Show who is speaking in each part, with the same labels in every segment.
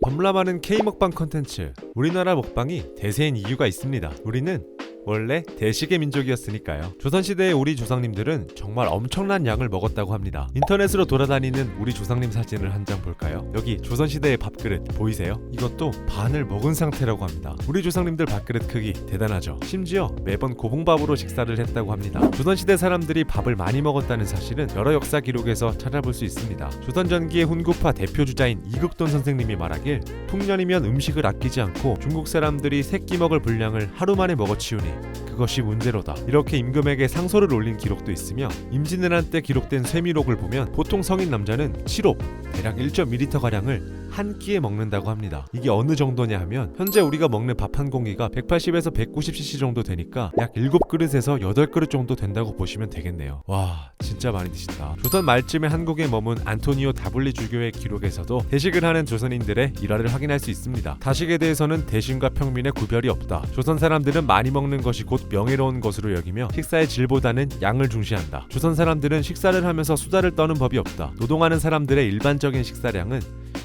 Speaker 1: 범람하는 K먹방 컨텐츠. 우리나라 먹방이 대세인 이유가 있습니다. 우리는 원래 대식의 민족이었으니까요. 조선시대의 우리 조상님들은 정말 엄청난 양을 먹었다고 합니다. 인터넷으로 돌아다니는 우리 조상님 사진을 한 장 볼까요? 여기 조선시대의 밥그릇 보이세요? 이것도 반을 먹은 상태라고 합니다. 우리 조상님들 밥그릇 크기 대단하죠. 심지어 매번 고봉밥으로 식사를 했다고 합니다. 조선시대 사람들이 밥을 많이 먹었다는 사실은 여러 역사 기록에서 찾아볼 수 있습니다. 조선 전기의 훈구파 대표주자인 이극돈 선생님이 말하길 풍년이면 음식을 아끼지 않고 중국 사람들이 새끼 먹을 분량을 하루 만에 먹어치우니 그것이 문제로다. 이렇게 임금에게 상소를 올린 기록도 있으며 임진왜란 때 기록된 쇠미록을 보면 보통 성인 남자는 7홉 대략 1.2리터가량을 한 끼에 먹는다고 합니다. 이게 어느 정도냐 하면 현재 우리가 먹는 밥 한 공기가 180에서 190cc 정도 되니까 약 7그릇에서 8그릇 정도 된다고 보시면 되겠네요. 와, 진짜 많이 드신다. 조선 말쯤에 한국에 머문 안토니오 다블리 주교의 기록에서도 대식을 하는 조선인들의 일화를 확인할 수 있습니다. 다식에 대해서는 대신과 평민의 구별이 없다. 조선 사람들은 많이 먹는 것이 곧 명예로운 것으로 여기며 식사의 질보다는 양을 중시한다. 조선 사람들은 식사를 하면서 수다를 떠는 법이 없다. 노동하는 사람들의 일반적인 식사량은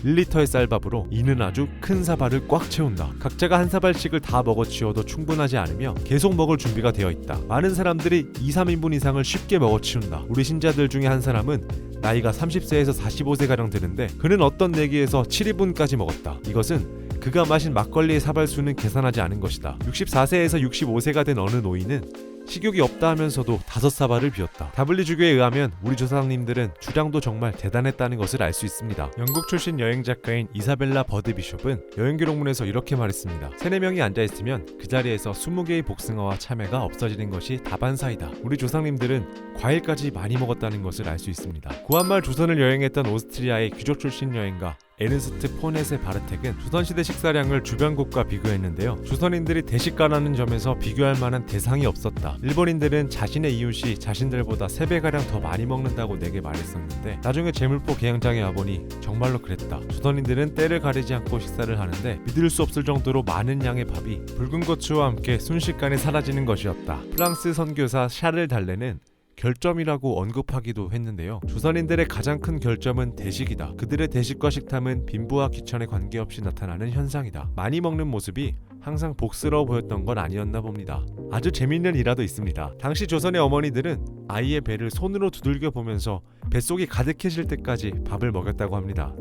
Speaker 1: 1리터의 쌀밥으로 이는 아주 큰 사발을 꽉 채운다. 각자가 한 사발씩을 다 먹어치워도 충분하지 않으며 계속 먹을 준비가 되어 있다. 많은 사람들이 2-3인분 이상을 쉽게 먹어치운다. 우리 신자들 중에 한 사람은 나이가 30세에서 45세가량 되는데 그는 어떤 내기에서 7인분까지 먹었다. 이것은 그가 마신 막걸리의 사발수는 계산하지 않은 것이다. 64세에서 65세가 된 어느 노인은 식욕이 없다 하면서도 5사발을 비웠다. 다블리 주교에 의하면 우리 조상님들은 주량도 정말 대단했다는 것을 알 수 있습니다. 영국 출신 여행 작가인 이사벨라 버드 비숍은 여행 기록문에서 이렇게 말했습니다. 3-4명이 앉아있으면 그 자리에서 20개의 복숭아와 참외가 없어지는 것이 다반사이다. 우리 조상님들은 과일까지 많이 먹었다는 것을 알 수 있습니다. 구한말 조선을 여행했던 오스트리아의 귀족 출신 여행가 에르스트 포넷의 바르텍은 조선시대 식사량을 주변국과 비교했는데요. 조선인들이 대식가라는 점에서 비교할 만한 대상이 없었다. 일본인들은 자신의 이웃이 자신들보다 3배가량 더 많이 먹는다고 내게 말했었는데 나중에 제물포 개양장에 와보니 정말로 그랬다. 조선인들은 때를 가리지 않고 식사를 하는데 믿을 수 없을 정도로 많은 양의 밥이 붉은 고추와 함께 순식간에 사라지는 것이었다. 프랑스 선교사 샤를 달레는 결점이라고 언급하기도 했는데요. 조선인들의 가장 큰 결점은 대식이다. 그들의 대식과 식탐은 빈부와 귀천에 관계없이 나타나는 현상이다. 많이 먹는 모습이 항상 복스러워 보였던 건 아니었나 봅니다. 아주 재밌는 일화도 있습니다. 당시 조선의 어머니들은 아이의 배를 손으로 두들겨 보면서 뱃속이 가득해질 때까지 밥을 먹였다고 합니다.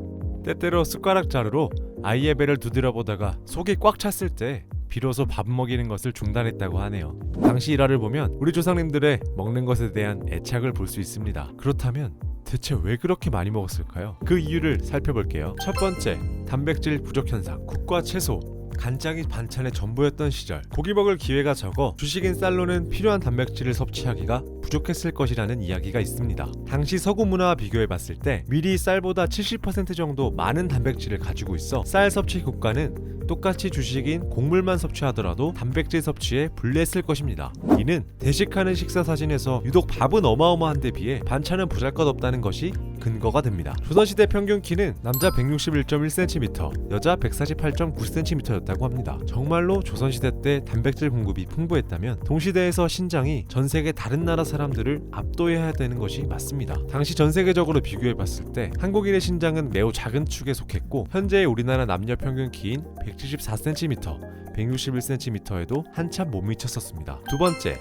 Speaker 1: 때때로 숟가락 자루로 아이의 배를 두드려 보다가 속이 꽉 찼을 때 비로소 밥 먹이는 것을 중단했다고 하네요. 당시 일화를 보면 우리 조상님들의 먹는 것에 대한 애착을 볼 수 있습니다. 그렇다면 대체 왜 그렇게 많이 먹었을까요? 그 이유를 살펴볼게요. 첫 번째, 단백질 부족 현상. 국과 채소, 간장이 반찬의 전부였던 시절, 고기 먹을 기회가 적어 주식인 쌀로는 필요한 단백질을 섭취하기가 부족했을 것이라는 이야기가 있습니다. 당시 서구 문화와 비교해봤을 때 밀이 쌀보다 70% 정도 많은 단백질을 가지고 있어 쌀 섭취 국가는 똑같이 주식인 곡물만 섭취하더라도 단백질 섭취에 불리했을 것입니다. 이는 대식하는 식사 사진에서 유독 밥은 어마어마한 데 비해 반찬은 보잘것없다는 것이 근거가 됩니다. 조선시대 평균 키는 남자 161.1cm, 여자 148.9cm였다고 합니다. 정말로 조선시대 때 단백질 공급이 풍부했다면 동시대에서 신장이 전세계 다른 나라 사람들을 압도해야 되는 것이 맞습니다. 당시 전세계적으로 비교해봤을 때 한국인의 신장은 매우 작은 축에 속했고 현재의 우리나라 남녀 평균 키인 174cm, 161cm에도 한참 못 미쳤었습니다. 두 번째,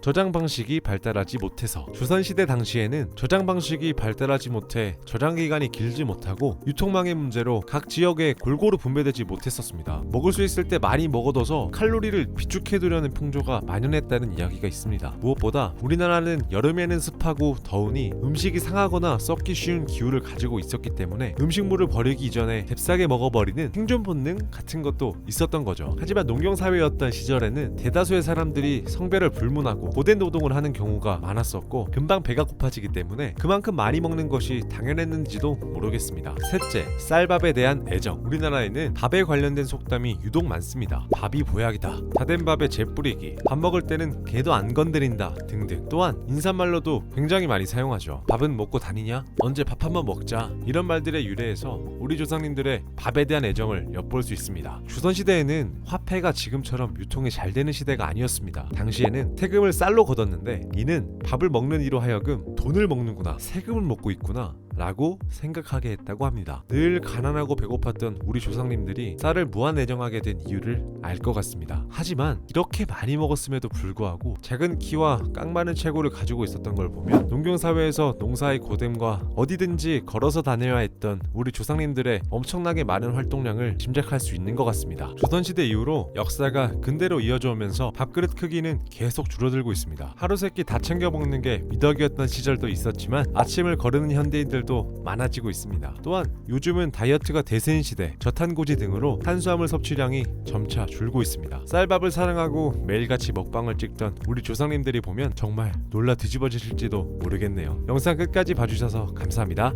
Speaker 1: 저장 방식이 발달하지 못해서. 조선시대 당시에는 저장 방식이 발달하지 못해 저장 기간이 길지 못하고 유통망의 문제로 각 지역에 골고루 분배되지 못했었습니다. 먹을 수 있을 때 많이 먹어둬서 칼로리를 비축해두려는 풍조가 만연했다는 이야기가 있습니다. 무엇보다 우리나라는 여름에는 습하고 더우니 음식이 상하거나 썩기 쉬운 기후를 가지고 있었기 때문에 음식물을 버리기 이전에 잽싸게 먹어버리는 생존 본능 같은 것도 있었던 거죠. 하지만 농경사회였던 시절에는 대다수의 사람들이 성별을 불문하고 고된 노동을 하는 경우가 많았었고 금방 배가 고파지기 때문에 그만큼 많이 먹는 것이 당연했는지도 모르겠습니다. 셋째, 쌀밥에 대한 애정. 우리나라에는 밥에 관련된 속담이 유독 많습니다. 밥이 보약이다, 다 된 밥에 재 뿌리기, 밥 먹을 때는 개도 안 건드린다 등등. 또한 인사말로도 굉장히 많이 사용하죠. 밥은 먹고 다니냐? 언제 밥 한번 먹자. 이런 말들의 유래에서 우리 조상님들의 밥에 대한 애정을 엿볼 수 있습니다. 조선시대에는 화폐가 지금처럼 유통이 잘 되는 시대가 아니었습니다. 당시에는 세금을 쌀로 걷었는데 이는 밥을 먹는 이로 하여금 돈을 먹는구나, 세금을 먹고 있구나, 라고 생각하게 했다고 합니다. 늘 가난하고 배고팠던 우리 조상님들이 쌀을 무한 애정하게 된 이유를 알 것 같습니다. 하지만 이렇게 많이 먹었음에도 불구하고 작은 키와 깡 많은 체구를 가지고 있었던 걸 보면 농경사회에서 농사의 고됨과 어디든지 걸어서 다녀야 했던 우리 조상님들의 엄청나게 많은 활동량을 짐작할 수 있는 것 같습니다. 조선시대 이후로 역사가 근대로 이어져 오면서 밥그릇 크기는 계속 줄어들고 있습니다. 하루 세끼 다 챙겨 먹는 게 미덕이었던 시절도 있었지만 아침을 거르는 현대인들도 많아지고 있습니다. 또한 요즘은 다이어트가 대세인 시대, 저탄고지 등으로 탄수화물 섭취량이 점차 줄고 있습니다. 쌀밥을 사랑하고 매일같이 먹방을 찍던 우리 조상님들이 보면 정말 놀라 뒤집어지실지도 모르겠네요. 영상 끝까지 봐주셔서 감사합니다.